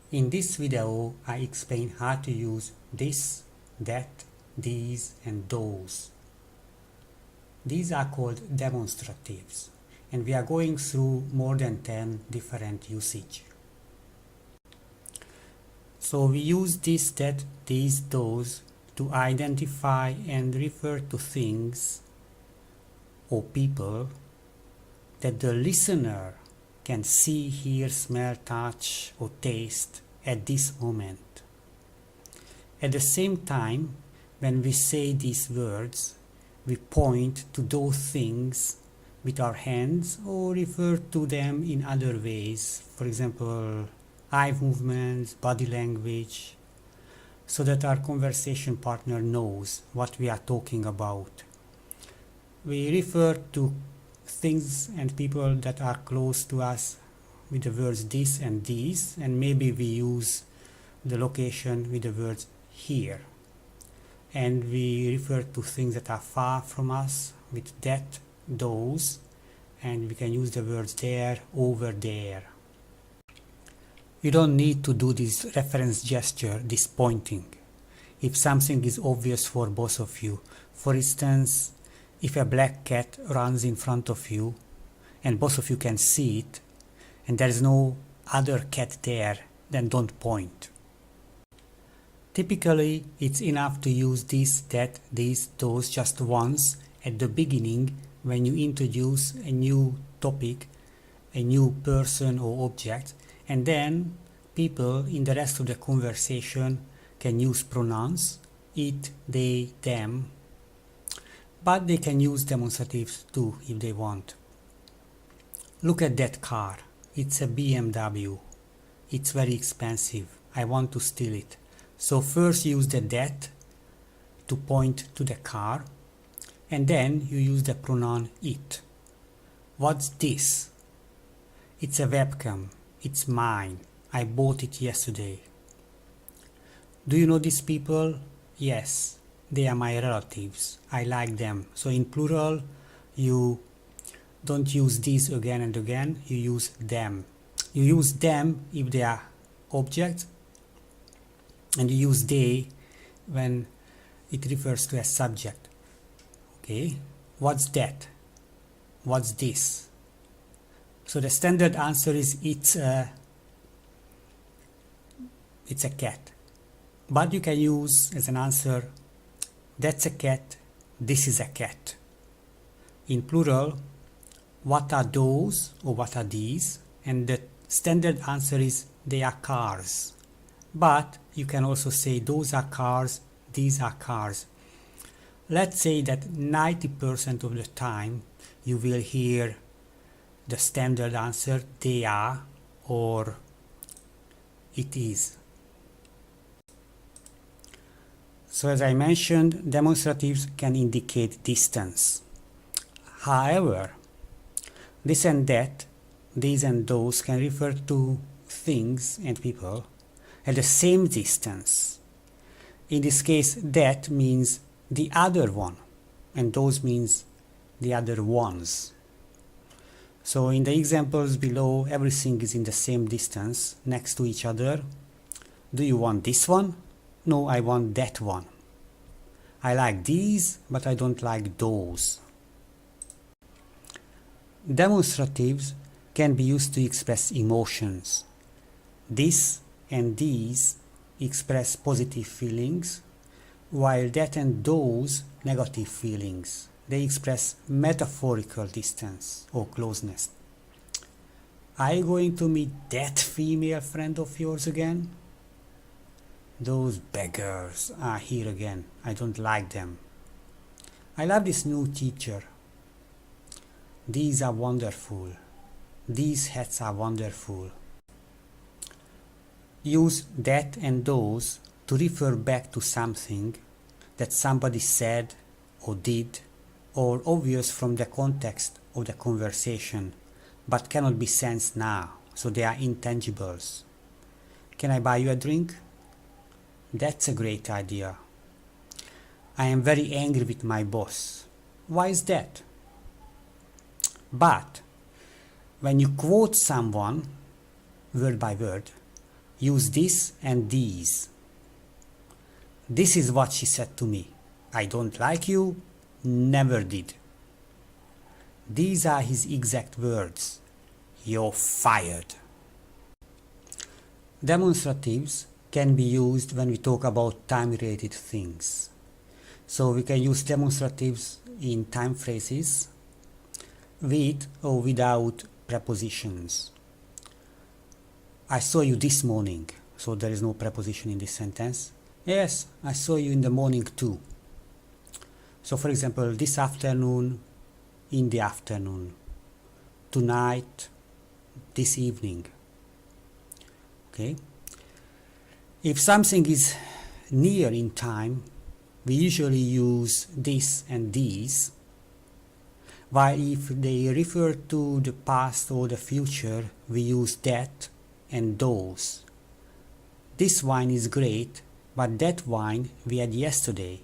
In this video, I explain how to use this, that, these, and those. These are called demonstratives, and we are going through more than 10 different usage. So we use this, that, these, those to identify and refer to things or people that the listener can see, hear, smell, touch, or taste at this moment. At the same time, when we say these words, we point to those things with our hands or refer to them in other ways, for example, eye movements, body language, so that our conversation partner knows what we are talking about. We refer to things and people that are close to us with the words this and these, and maybe we use the location with the words here. And we refer to things that are far from us with that, those, and we can use the words there, over there. You don't need to do this reference gesture, this pointing, if something is obvious for both of you. For instance, if a black cat runs in front of you and both of you can see it and there is no other cat there, then don't point. Typically, it's enough to use this, that, these, those just once at the beginning when you introduce a new topic, a new person or object, and then people in the rest of the conversation can use pronouns, it, they, them, but they can use demonstratives too if they want. Look at that car. It's a BMW. It's very expensive. I want to steal it. So first use the that to point to the car, and then you use the pronoun it. What's this? It's a webcam. It's mine. I bought it yesterday. Do you know these people? Yes. They are my relatives. I like them. So in plural, you don't use these again and again. You use them. You use them if they are objects, and you use they when it refers to a subject. Okay? What's that? What's this? So the standard answer is it's a cat. But you can use as an answer, that's a cat, this is a cat. In plural, what are those or what are these? And the standard answer is they are cars. But you can also say those are cars, these are cars. Let's say that 90% of the time you will hear the standard answer they are or it is. So as I mentioned, demonstratives can indicate distance. However, this and that, these and those can refer to things and people at the same distance. In this case, that means the other one, and those means the other ones. So in the examples below, everything is in the same distance next to each other. Do you want this one? No, I want that one. I like these, but I don't like those. Demonstratives can be used to express emotions. This and these express positive feelings, while that and those negative feelings. They express metaphorical distance or closeness. Are you going to meet that female friend of yours again? Those beggars are here again. I don't like them. I love this new teacher. These are wonderful. These hats are wonderful. Use that and those to refer back to something that somebody said or did or obvious from the context of the conversation but cannot be sensed now, so they are intangibles. Can I buy you a drink? That's a great idea. I am very angry with my boss. Why is that? But when you quote someone word by word, use this and these. This is what she said to me. I don't like you, never did. These are his exact words. You're fired. Demonstratives can be used when we talk about time-related things. So we can use demonstratives in time phrases with or without prepositions. I saw you this morning, so there is no preposition in this sentence. Yes, I saw you in the morning too. So for example, this afternoon, in the afternoon, tonight, this evening. Okay? If something is near in time, we usually use this and these, while if they refer to the past or the future, we use that and those. This wine is great, but that wine we had yesterday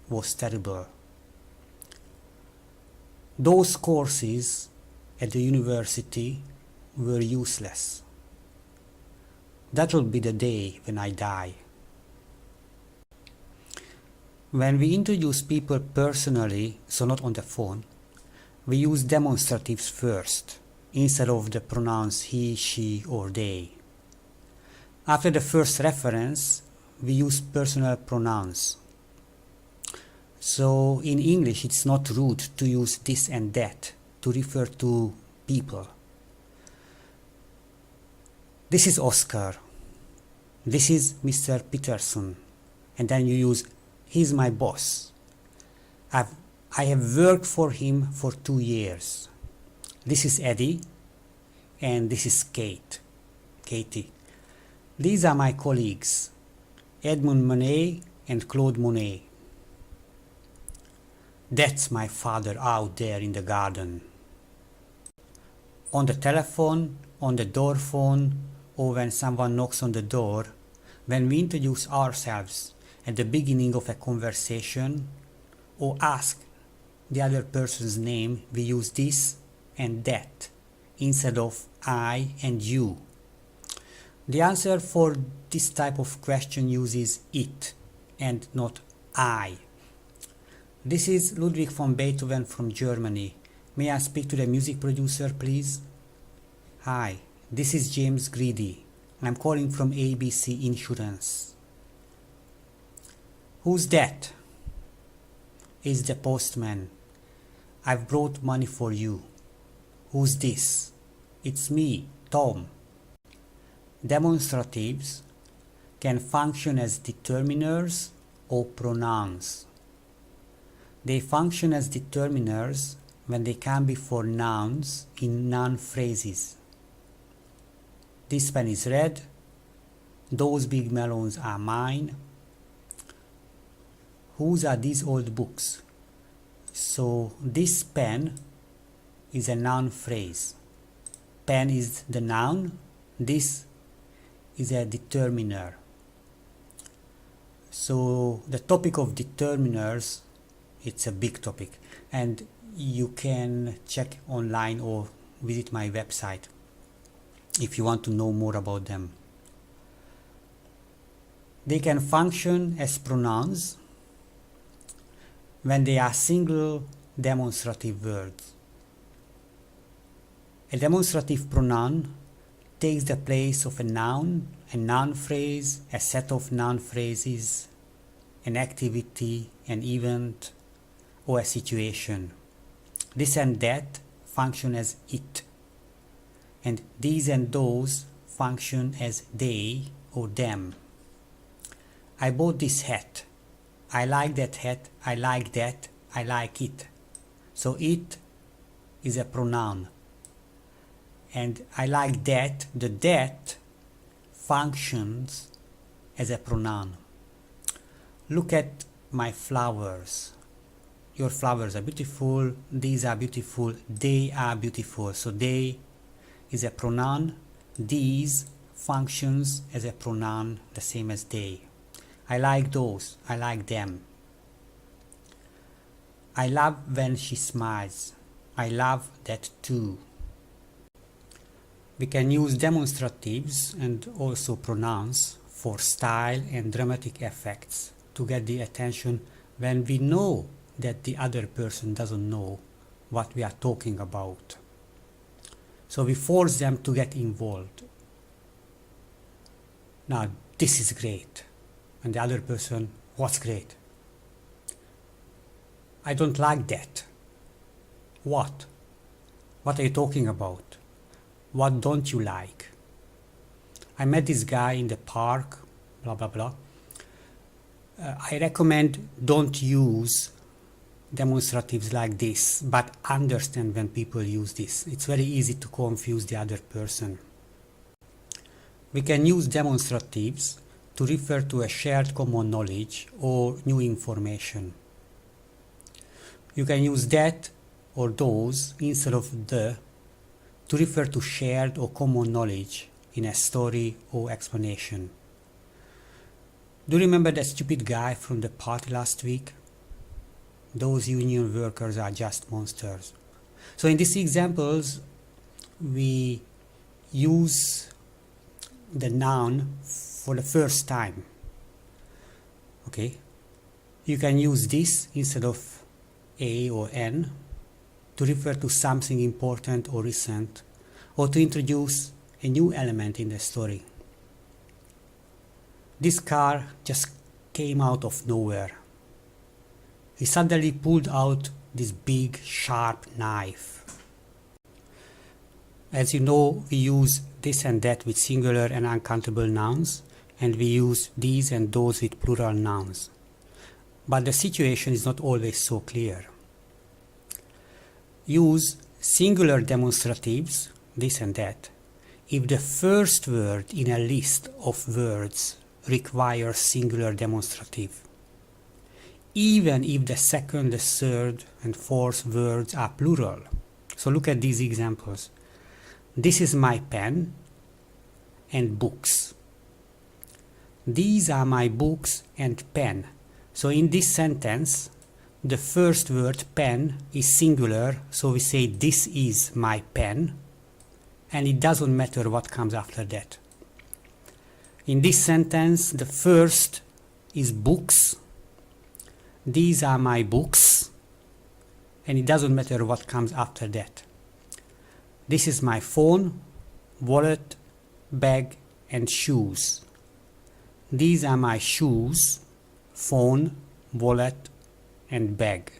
was terrible. Those courses at the university were useless. That will be the day when I die. When we introduce people personally, so not on the phone, we use demonstratives first, instead of the pronouns he, she, or they. After the first reference, we use personal pronouns. So in English, it's not rude to use this and that to refer to people. This is Oscar. This is Mr. Peterson. And then you use, he's my boss. I have worked for him for 2 years. This is Eddie. And this is Katie. These are my colleagues, Edmund Monet and Claude Monet. That's my father out there in the garden. On the telephone, on the door phone, or when someone knocks on the door, when we introduce ourselves at the beginning of a conversation or ask the other person's name, we use this and that instead of I and you. The answer for this type of question uses it and not I. This is Ludwig von Beethoven from Germany. May I speak to the music producer, please? Hi, this is James Greedy. I'm calling from ABC Insurance. Who's that? It's the postman. I've brought money for you. Who's this? It's me, Tom. Demonstratives can function as determiners or pronouns. They function as determiners when they come before nouns in noun phrases. This pen is red. Those big melons are mine. Whose are these old books? So this pen is a noun phrase. Pen is the noun. This is a determiner. So the topic of determiners, it's a big topic, and you can check online or visit my website if you want to know more about them. They can function as pronouns when they are single demonstrative words. A demonstrative pronoun takes the place of a noun phrase, a set of noun phrases, an activity, an event, or a situation. This and that function as it, and these and those function as they or them. I bought this hat. I like that hat. I like that. I like it. So it is a pronoun. And I like that. The that functions as a pronoun. Look at my flowers. Your flowers are beautiful. These are beautiful. They are beautiful. So they is a pronoun. These functions as a pronoun, the same as they. I like those. I like them. I love when she smiles. I love that too. We can use demonstratives and also pronouns for style and dramatic effects to get the attention when we know that the other person doesn't know what we are talking about. So we force them to get involved. Now, this is great. And the other person, what's great? I don't like that. What? What are you talking about? What don't you like? I met this guy in the park, blah, blah, blah. I recommend don't use demonstratives like this, but understand when people use this. It's very easy to confuse the other person. We can use demonstratives to refer to a shared common knowledge or new information. You can use that or those instead of the to refer to shared or common knowledge in a story or explanation. Do you remember that stupid guy from the party last week? Those union workers are just monsters. So in these examples, we use the noun for the first time. Okay? You can use this instead of a or n to refer to something important or recent, or to introduce a new element in the story. This car just came out of nowhere. He suddenly pulled out this big, sharp knife. As you know, we use this and that with singular and uncountable nouns, and we use these and those with plural nouns. But the situation is not always so clear. Use singular demonstratives, this and that, if the first word in a list of words requires singular demonstrative, even if the second, the third, and fourth words are plural. So look at these examples. This is my pen and books. These are my books and pen. So in this sentence, the first word pen is singular, so we say this is my pen, and it doesn't matter what comes after that. In this sentence, the first is books. These are my books, and it doesn't matter what comes after that. This is my phone, wallet, bag, and shoes. These are my shoes, phone, wallet, and bag.